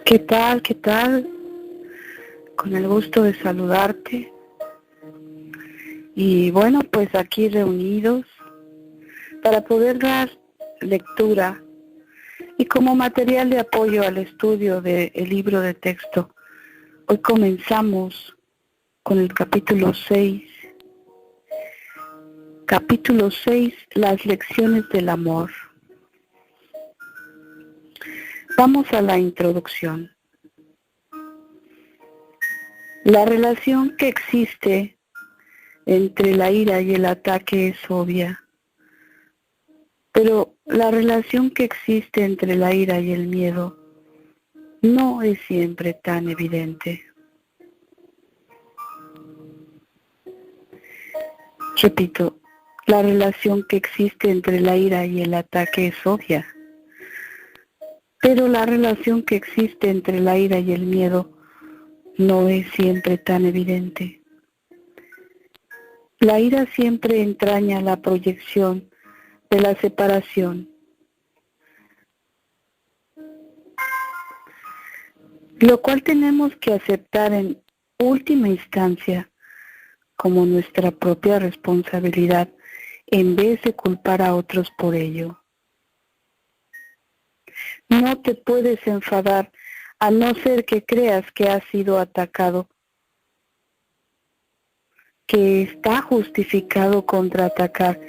¿Qué tal? ¿Qué tal? Con el gusto de saludarte. Y bueno, pues aquí reunidos para poder dar lectura y como material de apoyo al estudio del libro de texto. Hoy comenzamos con el capítulo 6. Capítulo 6, las lecciones del amor. Vamos a la introducción. La relación que existe entre la ira y el ataque es obvia, pero la relación que existe entre la ira y el miedo no es siempre tan evidente. Repito, la relación que existe entre la ira y el ataque es obvia, pero la relación que existe entre la ira y el miedo no es siempre tan evidente. La ira siempre entraña la proyección de la separación, lo cual tenemos que aceptar en última instancia como nuestra propia responsabilidad en vez de culpar a otros por ello. No te puedes enfadar a no ser que creas que has sido atacado, que está justificado contraatacar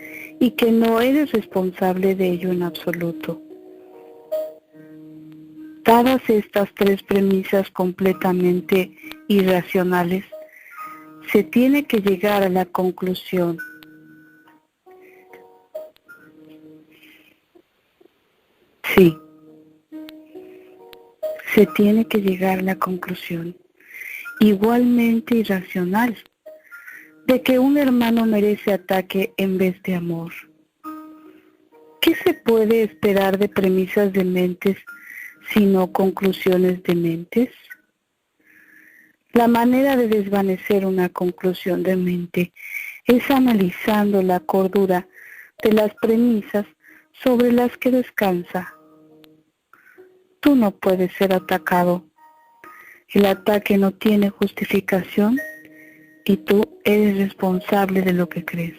y que no eres responsable de ello en absoluto. Dadas estas tres premisas completamente irracionales, se tiene que llegar a la conclusión. Sí, se tiene que llegar a la conclusión, igualmente irracional, de que un hermano merece ataque en vez de amor. ¿Qué se puede esperar de premisas de mentes sino conclusiones de mentes? La manera de desvanecer una conclusión de mente es analizando la cordura de las premisas sobre las que descansa. Tú no puedes ser atacado. El ataque no tiene justificación y tú eres responsable de lo que crees.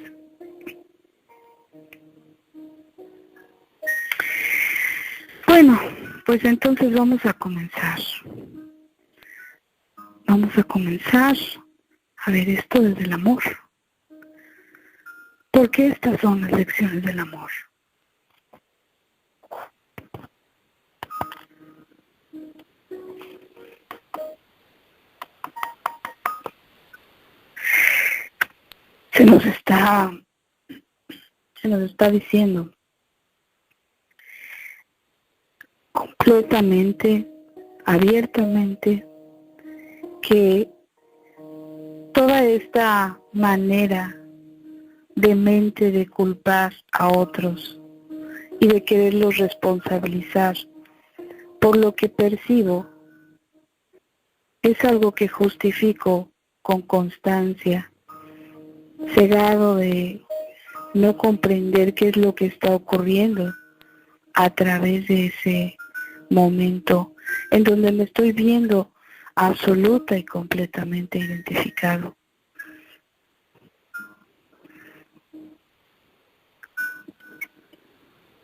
Bueno, pues entonces vamos a comenzar. Vamos a comenzar a ver esto desde el amor. ¿Por qué estas son las lecciones del amor? Se nos está diciendo completamente, abiertamente, que toda esta manera de mente de culpar a otros y de quererlos responsabilizar por lo que percibo es algo que justifico con constancia, cegado de no comprender qué es lo que está ocurriendo a través de ese momento en donde me estoy viendo absoluta y completamente identificado.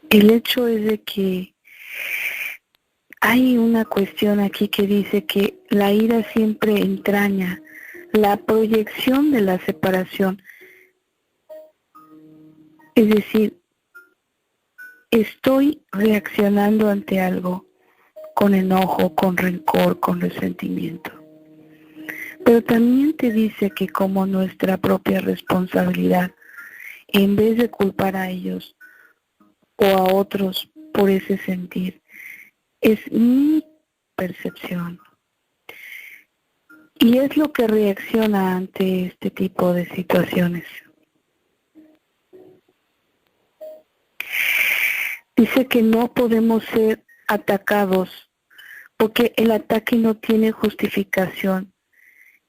El hecho es de que hay una cuestión aquí que dice que la ira siempre entraña la proyección de la separación. Es decir, estoy reaccionando ante algo con enojo, con rencor, con resentimiento. Pero también te dice que como nuestra propia responsabilidad, en vez de culpar a ellos o a otros por ese sentir, es mi percepción. Y es lo que reacciona ante este tipo de situaciones. Dice que no podemos ser atacados porque el ataque no tiene justificación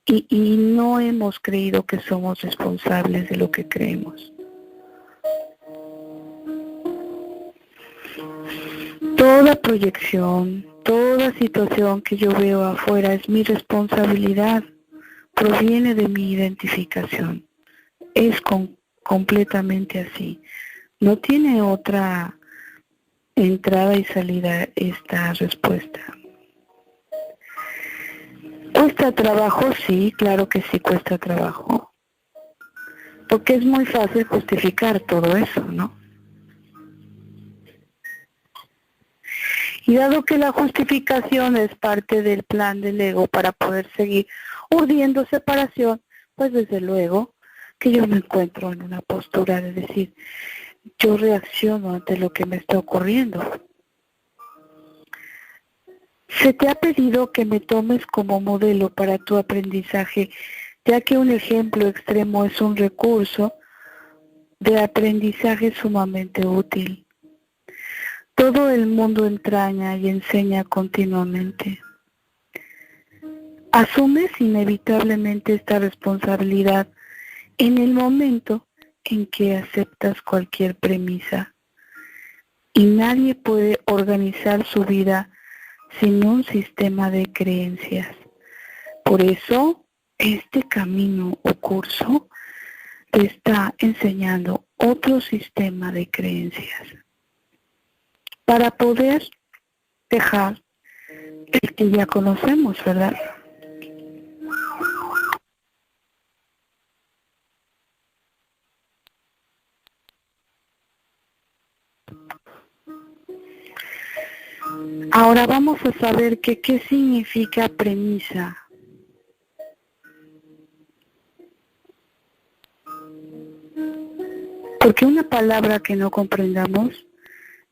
y no hemos creído que somos responsables de lo que creemos. Toda proyección, toda situación que yo veo afuera es mi responsabilidad, proviene de mi identificación. Es completamente así. No tiene otra entrada y salida esta respuesta. ¿Cuesta trabajo? Sí, claro que sí cuesta trabajo. Porque es muy fácil justificar todo eso, ¿no? Y dado que la justificación es parte del plan del ego para poder seguir urdiendo separación, pues desde luego que yo me encuentro en una postura de decir, yo reacciono ante lo que me está ocurriendo. Se te ha pedido que me tomes como modelo para tu aprendizaje, ya que un ejemplo extremo es un recurso de aprendizaje sumamente útil. Todo el mundo entraña y enseña continuamente. Asumes inevitablemente esta responsabilidad en el momento en que aceptas cualquier premisa. Y nadie puede organizar su vida sin un sistema de creencias. Por eso, este camino o curso te está enseñando otro sistema de creencias para poder dejar el que ya conocemos, ¿verdad? Ahora vamos a saber qué significa premisa. Porque una palabra que no comprendamos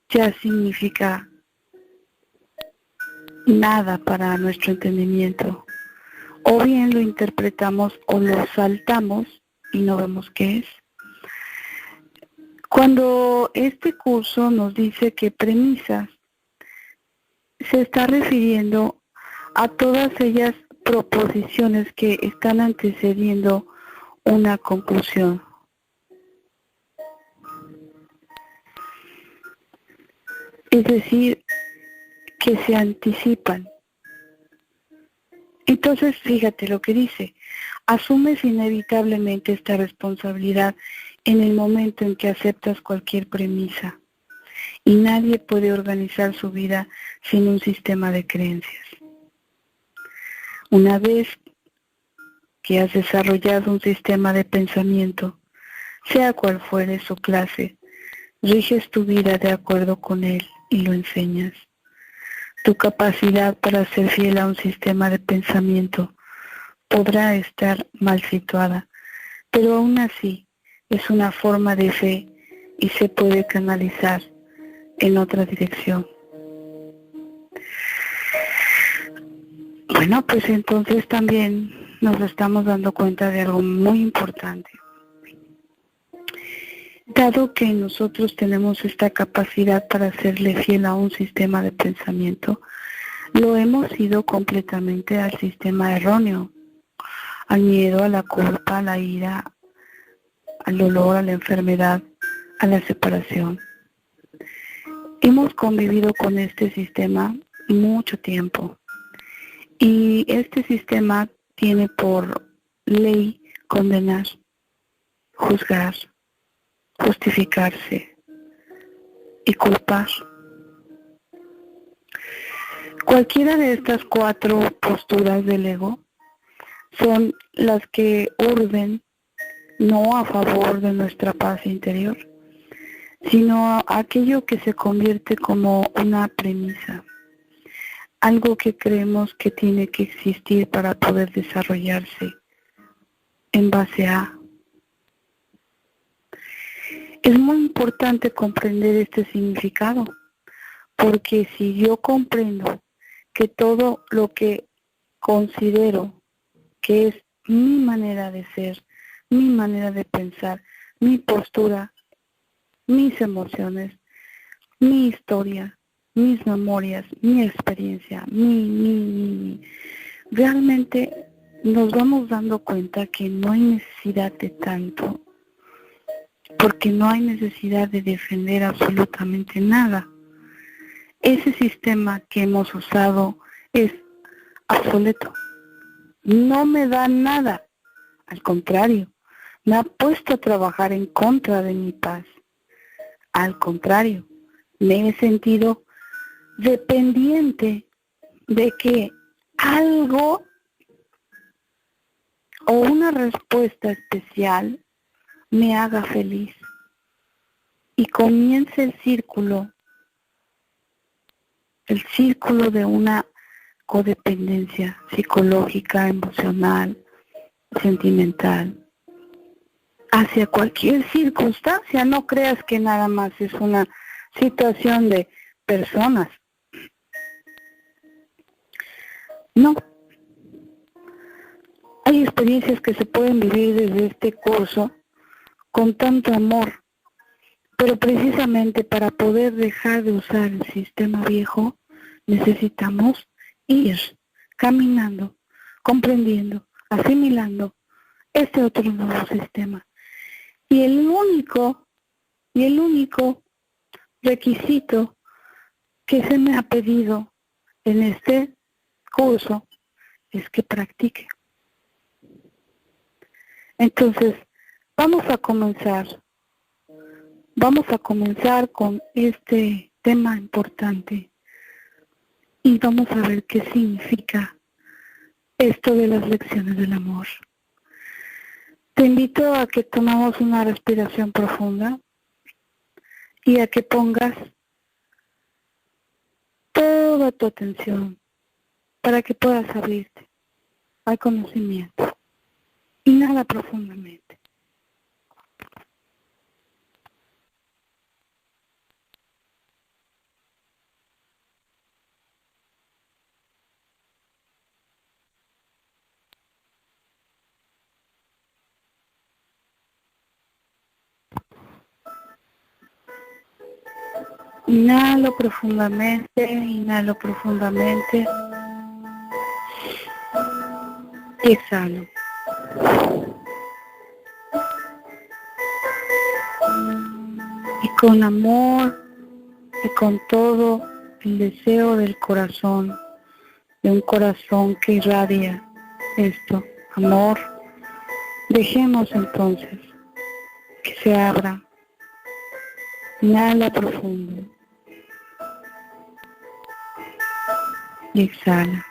ya significa nada para nuestro entendimiento. O bien lo interpretamos o lo saltamos y no vemos qué es. Cuando este curso nos dice que premisas, se está refiriendo a todas ellas proposiciones que están antecediendo una conclusión. Es decir, que se anticipan. Entonces, fíjate lo que dice. Asumes inevitablemente esta responsabilidad en el momento en que aceptas cualquier premisa. Y nadie puede organizar su vida sin un sistema de creencias. Una vez que has desarrollado un sistema de pensamiento, sea cual fuere su clase, riges tu vida de acuerdo con él y lo enseñas. Tu capacidad para ser fiel a un sistema de pensamiento podrá estar mal situada, pero aún así es una forma de fe y se puede canalizar en otra dirección. Bueno, pues entonces también nos estamos dando cuenta de algo muy importante. Dado que nosotros tenemos esta capacidad para serle fiel a un sistema de pensamiento, lo hemos ido completamente al sistema erróneo, al miedo, a la culpa, a la ira, al dolor, a la enfermedad, a la separación. Hemos convivido con este sistema mucho tiempo y este sistema tiene por ley condenar, juzgar, justificarse y culpar. Cualquiera de estas cuatro posturas del ego son las que urden no a favor de nuestra paz interior, sino aquello que se convierte como una premisa, algo que creemos que tiene que existir para poder desarrollarse en base a. Es muy importante comprender este significado, porque si yo comprendo que todo lo que considero que es mi manera de ser, mi manera de pensar, mi postura, mis emociones, mi historia, mis memorias, mi experiencia, realmente nos vamos dando cuenta que no hay necesidad de tanto, porque no hay necesidad de defender absolutamente nada. ese sistema que hemos usado es obsoleto. No me da nada. Al contrario, me ha puesto a trabajar en contra de mi paz. Al contrario, me he sentido dependiente de que algo o una respuesta especial me haga feliz y comience el círculo de una codependencia psicológica, emocional, sentimental, hacia cualquier circunstancia. No creas que nada más es una situación de personas. No. Hay experiencias que se pueden vivir desde este curso con tanto amor, pero precisamente para poder dejar de usar el sistema viejo, necesitamos ir caminando, comprendiendo, asimilando este otro nuevo sistema. Y el único requisito que se me ha pedido en este curso es que practique. Entonces, vamos a comenzar con este tema importante y vamos a ver qué significa esto de las lecciones del amor. Te invito a que tomemos una respiración profunda y a que pongas toda tu atención para que puedas abrirte al conocimiento. Inhala profundamente. Inhalo profundamente y exhalo. Y con amor y con todo el deseo del corazón, de un corazón que irradia esto, amor, dejemos entonces que se abra. Inhala profundo y exhala.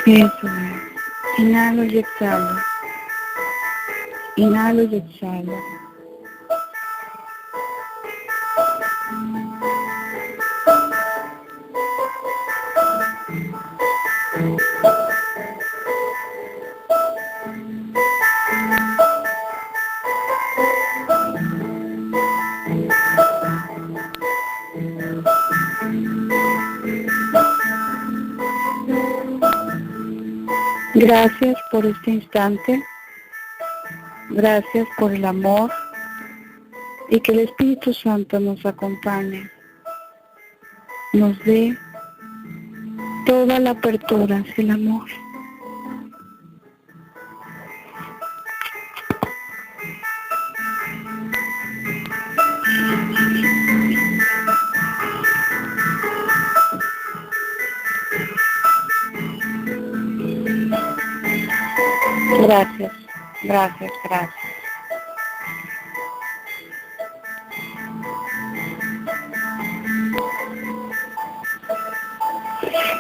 Eso es. Inhalo y exhalo. Inhalo y exhalo. Gracias por este instante. Gracias por el amor y que el Espíritu Santo nos acompañe, nos dé toda la apertura hacia el amor. Gracias, gracias, gracias.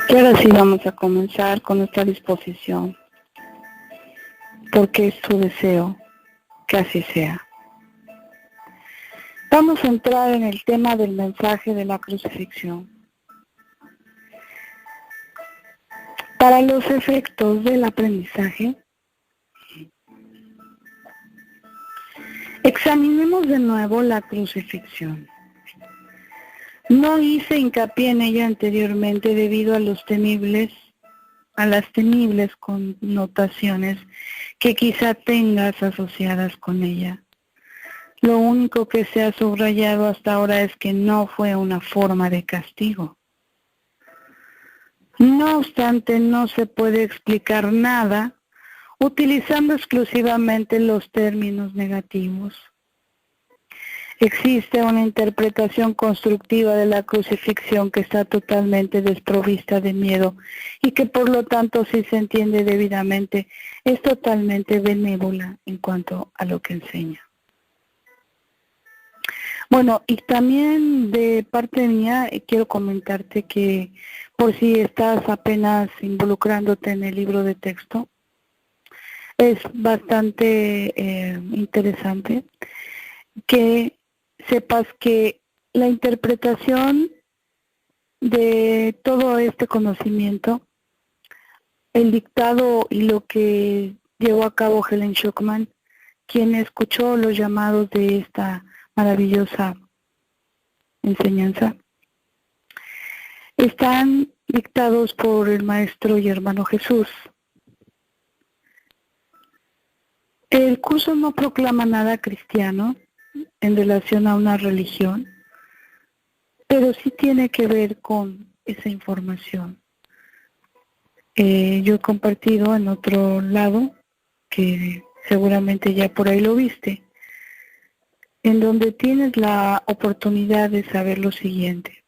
Y ahora sí vamos a comenzar con nuestra disposición, porque es tu deseo que así sea. Vamos a entrar en el tema del mensaje de la crucifixión. Para los efectos del aprendizaje, examinemos de nuevo la crucifixión. No hice hincapié en ella anteriormente debido a las temibles connotaciones que quizá tengas asociadas con ella. Lo único que se ha subrayado hasta ahora es que no fue una forma de castigo. No obstante, no se puede explicar nada utilizando exclusivamente los términos negativos. Existe una interpretación constructiva de la crucifixión que está totalmente desprovista de miedo y que por lo tanto, si se entiende debidamente, es totalmente benévola en cuanto a lo que enseña. Bueno, y también de parte mía quiero comentarte que por si estás apenas involucrándote en el libro de texto, es bastante interesante que sepas que la interpretación de todo este conocimiento, el dictado y lo que llevó a cabo Helen Schucman, quien escuchó los llamados de esta maravillosa enseñanza, están dictados por el Maestro y Hermano Jesús. El curso no proclama nada cristiano en relación a una religión, pero sí tiene que ver con esa información. Yo he compartido en otro lado, que seguramente ya por ahí lo viste, en donde tienes la oportunidad de saber lo siguiente.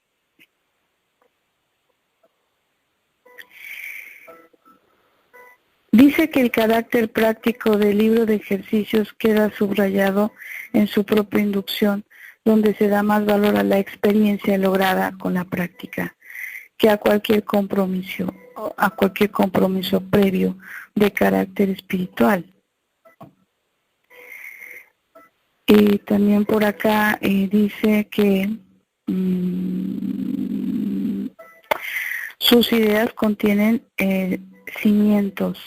Dice que el carácter práctico del libro de ejercicios queda subrayado en su propia inducción, donde se da más valor a la experiencia lograda con la práctica que a cualquier compromiso previo de carácter espiritual. Y también por acá dice que sus ideas contienen cimientos,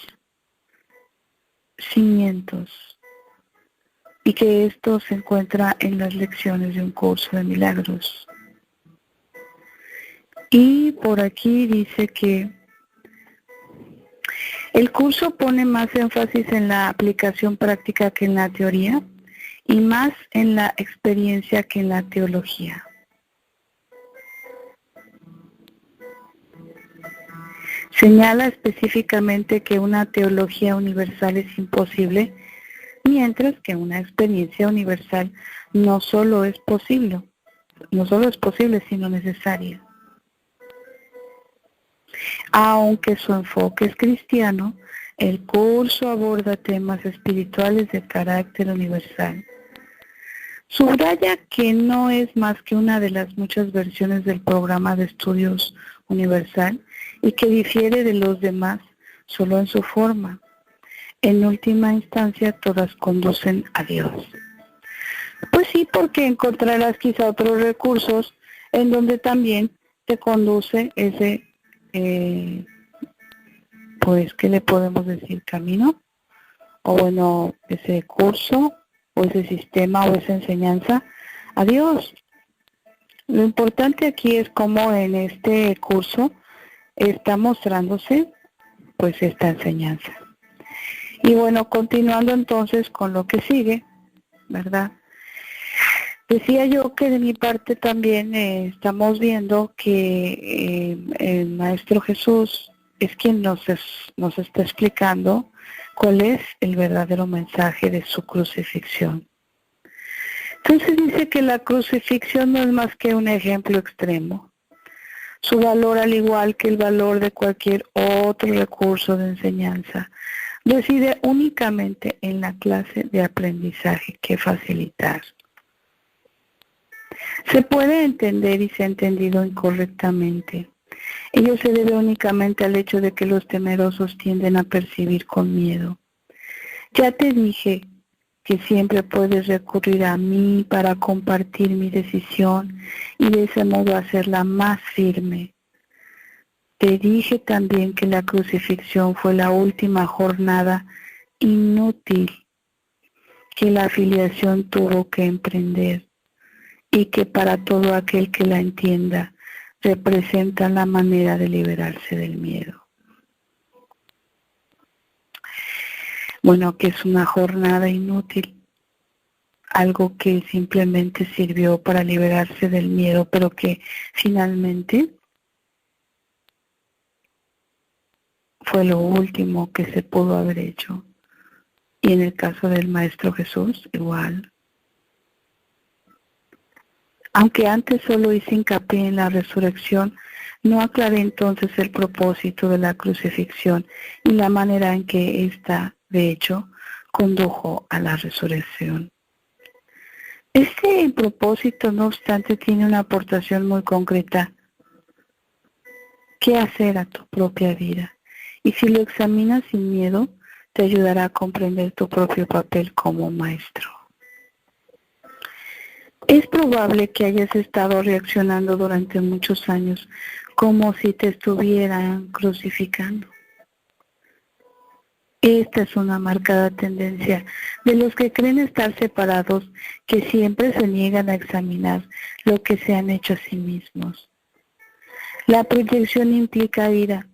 y que esto se encuentra en las lecciones de un curso de milagros. Y por aquí dice que el curso pone más énfasis en la aplicación práctica que en la teoría y más en la experiencia que en la teología. Señala específicamente que una teología universal es imposible, mientras que una experiencia universal no solo es posible, sino necesaria. Aunque su enfoque es cristiano, el curso aborda temas espirituales de carácter universal. Subraya que no es más que una de las muchas versiones del programa de estudios universal y que difiere de los demás solo en su forma. En última instancia, todas conducen a Dios. Pues sí, porque encontrarás quizá otros recursos en donde también te conduce ese, pues, ¿qué le podemos decir? Camino, o bueno, ese curso, o ese sistema, o esa enseñanza a Dios. Lo importante aquí es cómo en este curso está mostrándose, pues, esta enseñanza. Y bueno, continuando entonces con lo que sigue, ¿verdad? Decía yo que de mi parte también estamos viendo que el Maestro Jesús es quien nos está explicando cuál es el verdadero mensaje de su crucifixión. Entonces dice que la crucifixión no es más que un ejemplo extremo. Su valor, al igual que el valor de cualquier otro recurso de enseñanza, reside únicamente en la clase de aprendizaje que facilitar. Se puede entender y se ha entendido incorrectamente. Ello se debe únicamente al hecho de que los temerosos tienden a percibir con miedo. Ya te dije que siempre puedes recurrir a mí para compartir mi decisión y de ese modo hacerla más firme. Te dije también que la crucifixión fue la última jornada inútil que la afiliación tuvo que emprender y que para todo aquel que la entienda representa la manera de liberarse del miedo. Bueno, que es una jornada inútil, algo que simplemente sirvió para liberarse del miedo, pero que finalmente fue lo último que se pudo haber hecho. Y en el caso del Maestro Jesús, igual. Aunque antes solo hice hincapié en la resurrección, no aclaré entonces el propósito de la crucifixión y la manera en que ésta, de hecho, condujo a la resurrección. Este propósito, no obstante, tiene una aportación muy concreta. ¿Qué hacer a tu propia vida? Y si lo examinas sin miedo, te ayudará a comprender tu propio papel como maestro. Es probable que hayas estado reaccionando durante muchos años como si te estuvieran crucificando. Esta es una marcada tendencia de los que creen estar separados, que siempre se niegan a examinar lo que se han hecho a sí mismos. La proyección implica ira.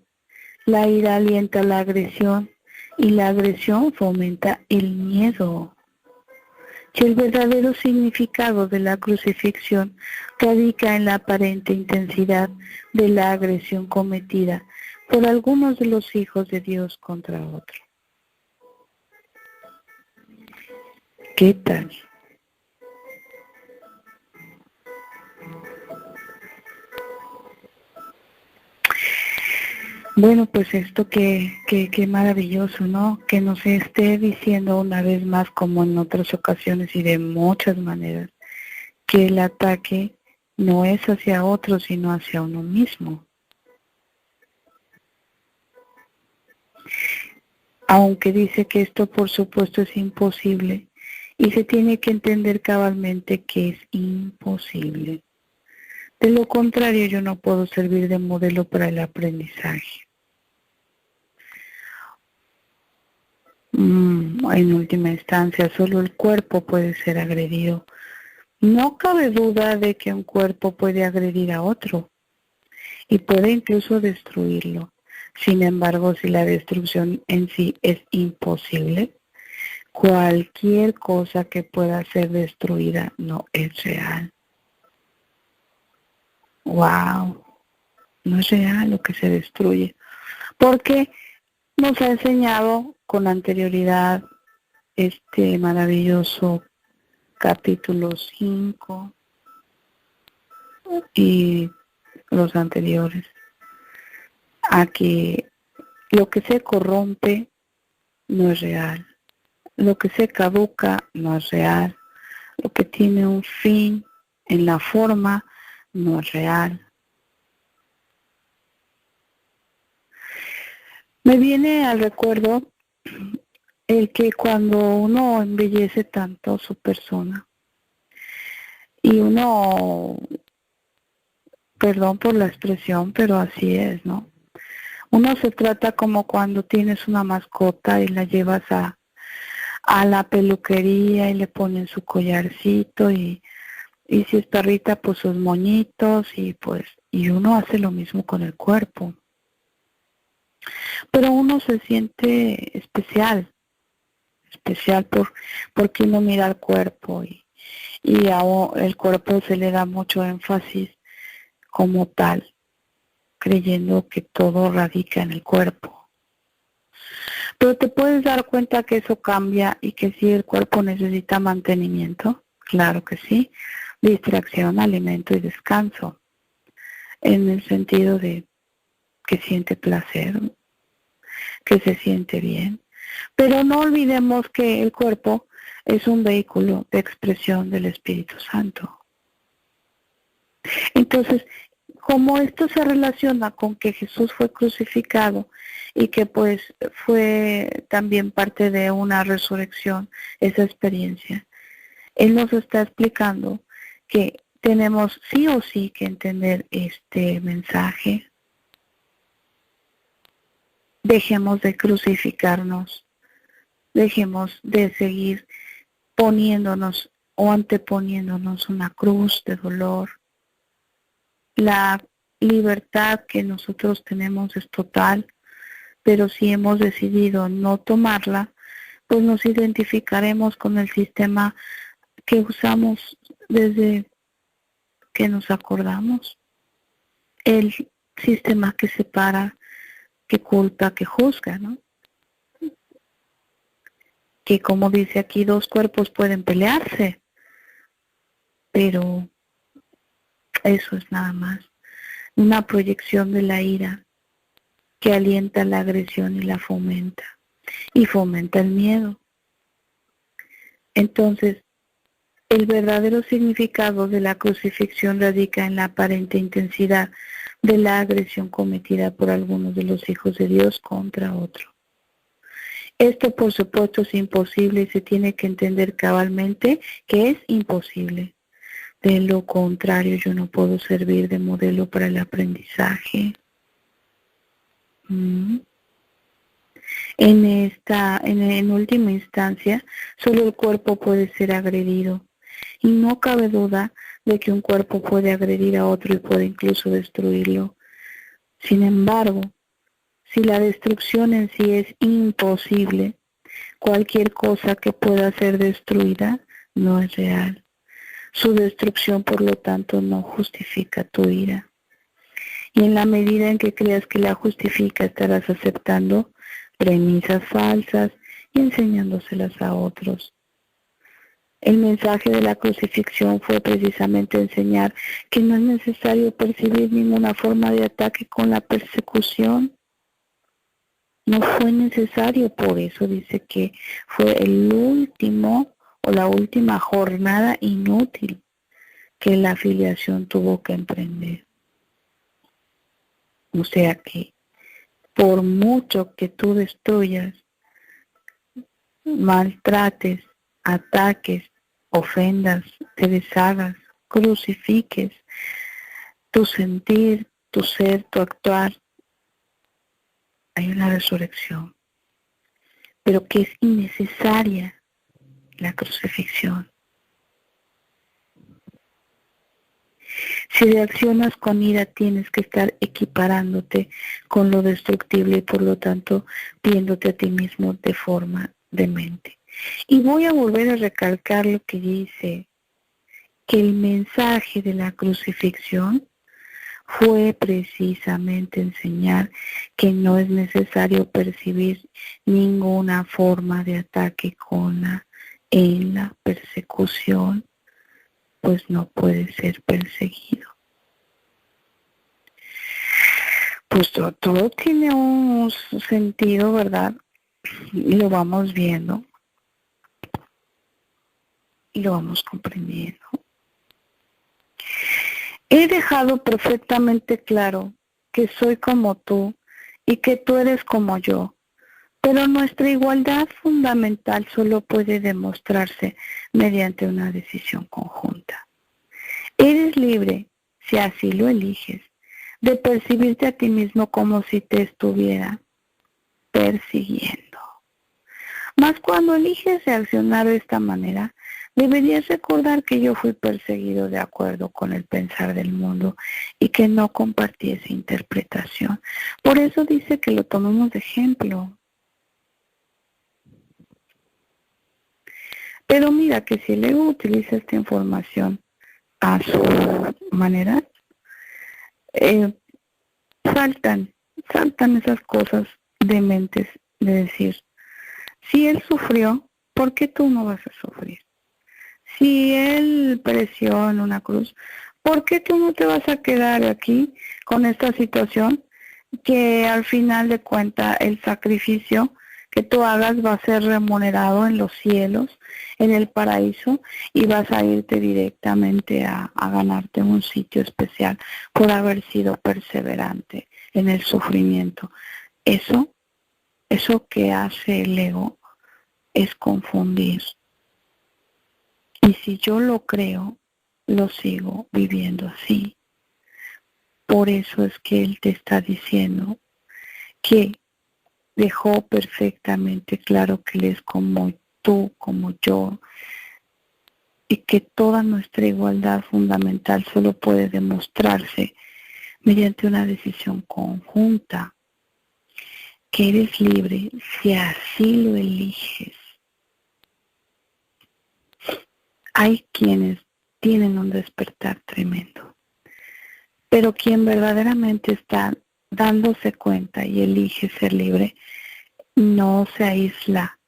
La ira alienta la agresión y la agresión fomenta el miedo. Si el verdadero significado de la crucifixión radica en la aparente intensidad de la agresión cometida por algunos de los hijos de Dios contra otros. ¿Qué tal? Bueno, pues esto qué maravilloso, ¿no? Que nos esté diciendo una vez más, como en otras ocasiones y de muchas maneras, que el ataque no es hacia otro, sino hacia uno mismo. Aunque dice que esto por supuesto es imposible y se tiene que entender cabalmente que es imposible. De lo contrario, yo no puedo servir de modelo para el aprendizaje. En última instancia, solo el cuerpo puede ser agredido. No cabe duda de que un cuerpo puede agredir a otro y puede incluso destruirlo. Sin embargo, si la destrucción en sí es imposible, cualquier cosa que pueda ser destruida no es real. ¡Wow! No es real lo que se destruye. Porque nos ha enseñado con anterioridad este maravilloso capítulo 5 y los anteriores, a que lo que se corrompe no es real, lo que se caduca no es real, lo que tiene un fin en la forma no es real. Me viene al recuerdo el que cuando uno embellece tanto su persona y uno, perdón por la expresión, pero así es, ¿no? Uno se trata como cuando tienes una mascota y la llevas a la peluquería y le ponen su collarcito y si es perrita pues sus moñitos y uno hace lo mismo con el cuerpo. Pero uno se siente especial porque uno mira al cuerpo y el cuerpo se le da mucho énfasis como tal, creyendo que todo radica en el cuerpo. Pero te puedes dar cuenta que eso cambia y que si el cuerpo necesita mantenimiento, claro que sí, distracción, alimento y descanso, en el sentido de que siente placer, que se siente bien. Pero no olvidemos que el cuerpo es un vehículo de expresión del Espíritu Santo. Entonces, como esto se relaciona con que Jesús fue crucificado y que pues fue también parte de una resurrección, esa experiencia, Él nos está explicando que tenemos sí o sí que entender este mensaje. Dejemos de crucificarnos, dejemos de seguir poniéndonos o anteponiéndonos una cruz de dolor. La libertad que nosotros tenemos es total, pero si hemos decidido no tomarla, pues nos identificaremos con el sistema que usamos desde que nos acordamos. El sistema que separa, que culpa, que juzga, ¿no? Que como dice aquí, dos cuerpos pueden pelearse, pero eso es nada más una proyección de la ira que alienta la agresión y la fomenta, y fomenta el miedo. Entonces, el verdadero significado de la crucifixión radica en la aparente intensidad de la agresión cometida por algunos de los hijos de Dios contra otro. Esto, por supuesto, es imposible y se tiene que entender cabalmente que es imposible. De lo contrario, yo no puedo servir de modelo para el aprendizaje. En última instancia, solo el cuerpo puede ser agredido. Y no cabe duda de que un cuerpo puede agredir a otro y puede incluso destruirlo. Sin embargo, si la destrucción en sí es imposible, cualquier cosa que pueda ser destruida no es real. Su destrucción, por lo tanto, no justifica tu ira. Y en la medida en que creas que la justifica, estarás aceptando premisas falsas y enseñándoselas a otros. El mensaje de la crucifixión fue precisamente enseñar que no es necesario percibir ninguna forma de ataque con la persecución. No fue necesario, por eso dice que fue el último o la última jornada inútil que la afiliación tuvo que emprender. O sea que por mucho que tú destruyas, maltrates, ataques, ofendas, te deshagas, crucifiques, tu sentir, tu ser, tu actuar, hay una resurrección, pero que es innecesaria la crucifixión. Si reaccionas con ira, tienes que estar equiparándote con lo destructible y por lo tanto viéndote a ti mismo de forma demente. Y voy a volver a recalcar lo que dice, que el mensaje de la crucifixión fue precisamente enseñar que no es necesario percibir ninguna forma de ataque en la persecución, pues no puede ser perseguido. Pues todo tiene un sentido, ¿verdad? Y lo vamos viendo y lo vamos comprendiendo. He dejado perfectamente claro que soy como tú y que tú eres como yo, pero nuestra igualdad fundamental solo puede demostrarse mediante una decisión conjunta. Eres libre, si así lo eliges, de percibirte a ti mismo como si te estuviera persiguiendo. Mas cuando eliges reaccionar de esta manera, deberías recordar que yo fui perseguido de acuerdo con el pensar del mundo y que no compartí esa interpretación. Por eso dice que lo tomemos de ejemplo. Pero mira que si el ego utiliza esta información a su manera, saltan esas cosas dementes de decir, si él sufrió, ¿por qué tú no vas a sufrir? Si él pereció en una cruz, ¿por qué tú no te vas a quedar aquí con esta situación que al final de cuentas el sacrificio que tú hagas va a ser remunerado en los cielos, en el paraíso, y vas a irte directamente a ganarte un sitio especial por haber sido perseverante en el sufrimiento? Eso que hace el ego es confundir. Y si yo lo creo, lo sigo viviendo así. Por eso es que él te está diciendo que dejó perfectamente claro que él es como tú, como yo, y que toda nuestra igualdad fundamental solo puede demostrarse mediante una decisión conjunta, que eres libre si así lo eliges. Hay quienes tienen un despertar tremendo, pero quien verdaderamente está dándose cuenta y elige ser libre, no se aísla,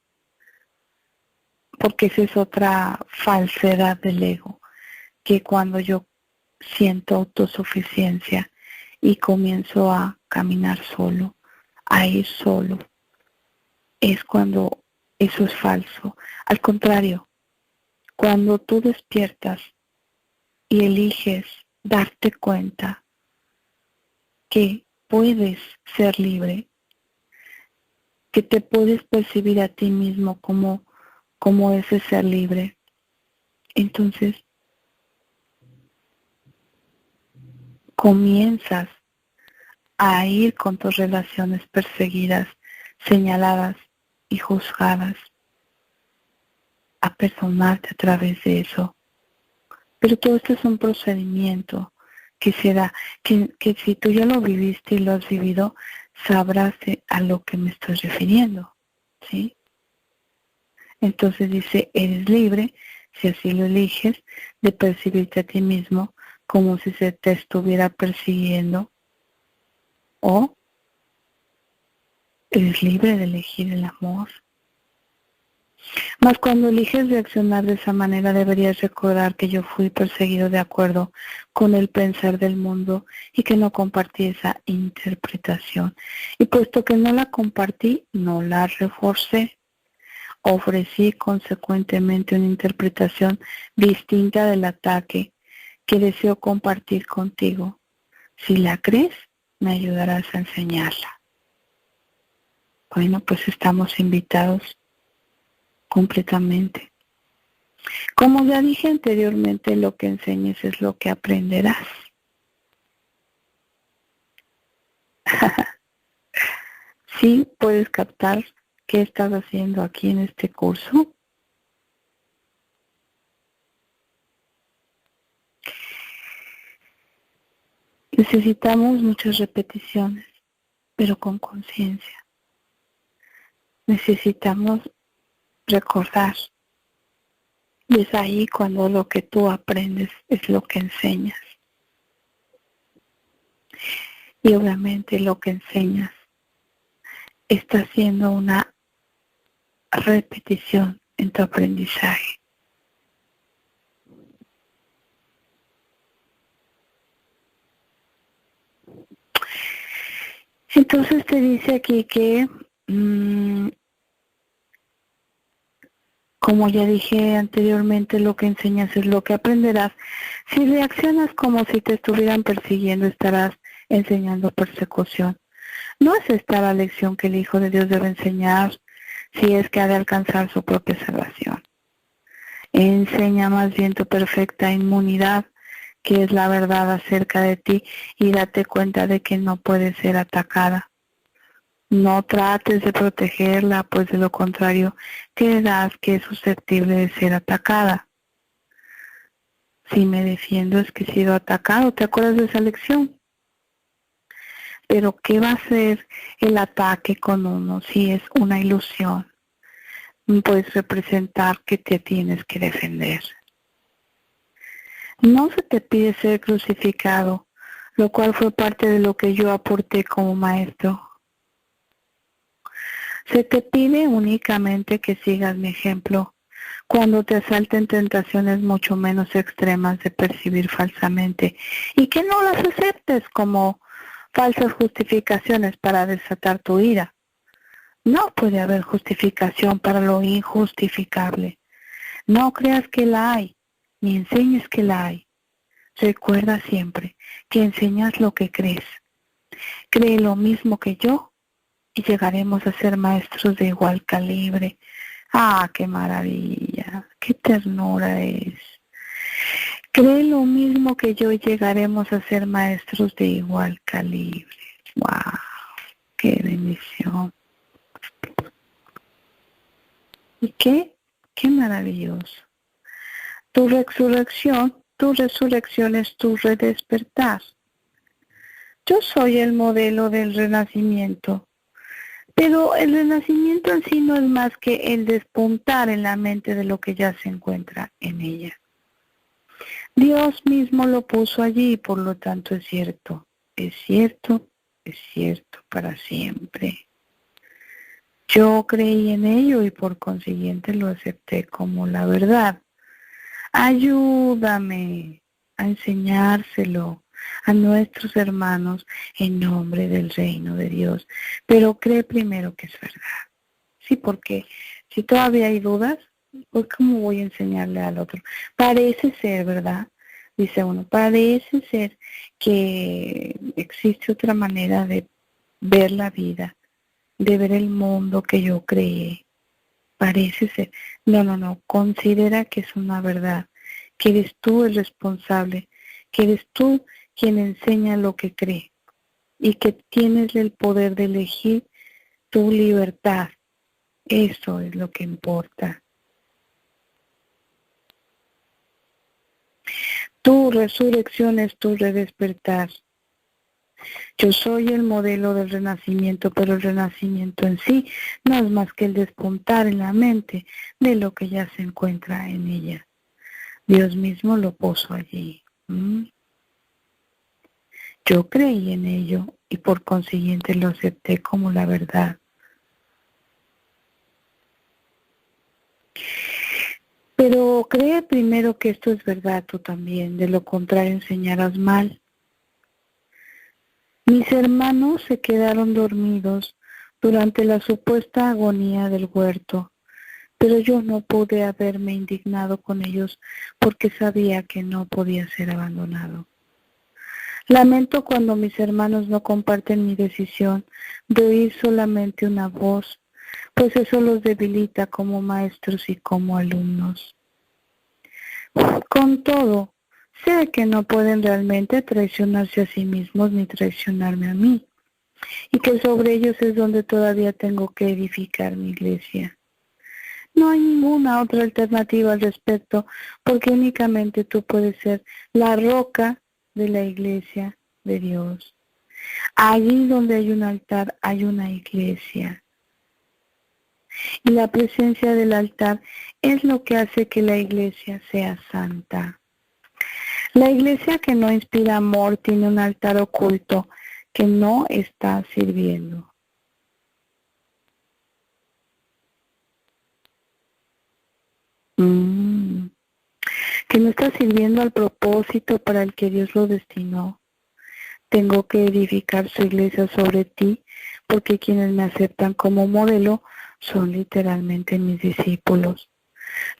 porque esa es otra falsedad del ego, que cuando yo siento autosuficiencia y comienzo a caminar solo, a ir solo, es cuando eso es falso. Al contrario, cuando tú despiertas y eliges darte cuenta que puedes ser libre, que te puedes percibir a ti mismo como ese ser libre, entonces comienzas a ir con tus relaciones perseguidas, señaladas y juzgadas, a perdonarte a través de eso. Pero todo esto es un procedimiento que se da, que si tú ya lo viviste y lo has vivido, sabrás a lo que me estoy refiriendo, ¿sí? Entonces dice, eres libre, si así lo eliges, de percibirte a ti mismo como si se te estuviera persiguiendo, o eres libre de elegir el amor. Mas cuando eliges reaccionar de esa manera, deberías recordar que yo fui perseguido de acuerdo con el pensar del mundo y que no compartí esa interpretación. Y puesto que no la compartí, no la reforcé. Ofrecí consecuentemente una interpretación distinta del ataque que deseo compartir contigo. Si la crees, me ayudarás a enseñarla. Bueno, pues estamos invitados completamente. Como ya dije anteriormente, lo que enseñes es lo que aprenderás. ¿Sí puedes captar qué estás haciendo aquí en este curso? Necesitamos muchas repeticiones, pero con conciencia. Necesitamos recordar. Y es ahí cuando lo que tú aprendes es lo que enseñas. Y obviamente lo que enseñas está haciendo una repetición en tu aprendizaje. Entonces te dice aquí que, como ya dije anteriormente, lo que enseñas es lo que aprenderás. Si reaccionas como si te estuvieran persiguiendo, estarás enseñando persecución. No es esta la lección que el Hijo de Dios debe enseñar si es que ha de alcanzar su propia salvación. Enseña más bien tu perfecta inmunidad, que es la verdad acerca de ti, y date cuenta de que no puedes ser atacada. No trates de protegerla, pues de lo contrario, creerás que es susceptible de ser atacada. Si me defiendo es que he sido atacado, ¿te acuerdas de esa lección? Pero ¿qué va a ser el ataque con uno si es una ilusión? Puedes representar que te tienes que defender. No se te pide ser crucificado, lo cual fue parte de lo que yo aporté como maestro. Se te pide únicamente que sigas mi ejemplo cuando te asalten tentaciones mucho menos extremas de percibir falsamente y que no las aceptes como falsas justificaciones para desatar tu ira. No puede haber justificación para lo injustificable. No creas que la hay, ni enseñes que la hay. Recuerda siempre que enseñas lo que crees. Cree lo mismo que yo y llegaremos a ser maestros de igual calibre. ¡Ah, qué maravilla! ¡Qué ternura es! Cree lo mismo que yo y llegaremos a ser maestros de igual calibre. ¡Wow! ¡Qué bendición! ¿Y qué? ¡Qué maravilloso! Tu resurrección es tu redespertar. Yo soy el modelo del renacimiento, pero el renacimiento en sí no es más que el despuntar en la mente de lo que ya se encuentra en ella. Dios mismo lo puso allí y por lo tanto es cierto. Es cierto, es cierto para siempre. Yo creí en ello y por consiguiente lo acepté como la verdad. Ayúdame a enseñárselo a nuestros hermanos en nombre del reino de Dios. Pero cree primero que es verdad. Sí, porque si todavía hay dudas, pues ¿cómo voy a enseñarle al otro? Parece ser, ¿verdad? Dice uno, parece ser que existe otra manera de ver la vida, de ver el mundo que yo creé. Parece ser. No. Considera que es una verdad, que eres tú el responsable, que eres tú quien enseña lo que cree y que tienes el poder de elegir tu libertad. Eso es lo que importa. Tu resurrección es tu redespertar. Yo soy el modelo del renacimiento, pero el renacimiento en sí no es más que el despuntar en la mente de lo que ya se encuentra en ella. Dios mismo lo puso allí. Yo creí en ello y por consiguiente lo acepté como la verdad. Pero cree primero que esto es verdad tú también, de lo contrario enseñarás mal. Mis hermanos se quedaron dormidos durante la supuesta agonía del huerto, pero yo no pude haberme indignado con ellos porque sabía que no podía ser abandonado. Lamento cuando mis hermanos no comparten mi decisión de oír solamente una voz, pues eso los debilita como maestros y como alumnos. Con todo, sé que no pueden realmente traicionarse a sí mismos ni traicionarme a mí, y que sobre ellos es donde todavía tengo que edificar mi iglesia. No hay ninguna otra alternativa al respecto, porque únicamente tú puedes ser la roca de la iglesia de Dios. Allí donde hay un altar hay una iglesia. Y la presencia del altar es lo que hace que la iglesia sea santa. La iglesia que no inspira amor tiene un altar oculto que no está sirviendo. Que no está sirviendo al propósito para el que Dios lo destinó. Tengo que edificar su iglesia sobre ti, porque quienes me aceptan como modelo son literalmente mis discípulos.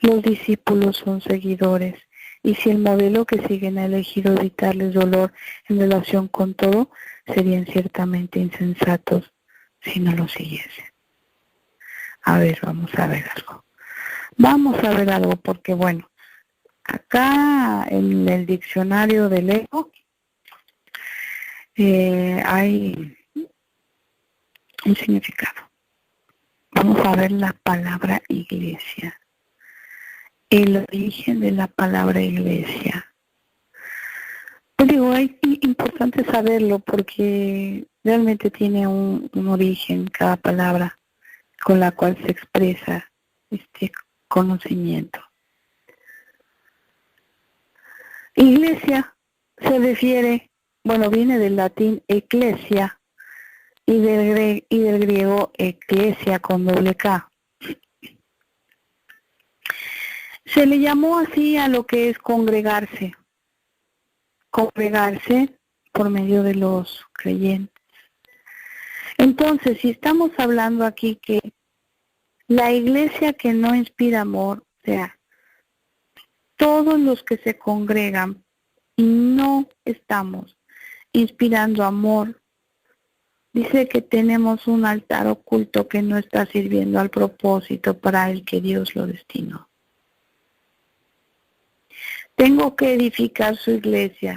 Los discípulos son seguidores, y si el modelo que siguen ha elegido evitarles dolor en relación con todo, serían ciertamente insensatos si no lo siguiesen. A ver, vamos a ver algo. Vamos a ver algo, porque bueno, acá en el diccionario del ego hay un significado. Vamos a ver la palabra iglesia. El origen de la palabra iglesia. Pues digo, es importante saberlo porque realmente tiene un origen cada palabra con la cual se expresa este conocimiento. Iglesia se refiere, viene del latín ecclesia y del griego eclesia con doble K. Se le llamó así a lo que es congregarse por medio de los creyentes. Entonces, si estamos hablando aquí que la iglesia que no inspira amor, o sea, todos los que se congregan y no estamos inspirando amor, dice que tenemos un altar oculto que no está sirviendo al propósito para el que Dios lo destinó. Tengo que edificar su iglesia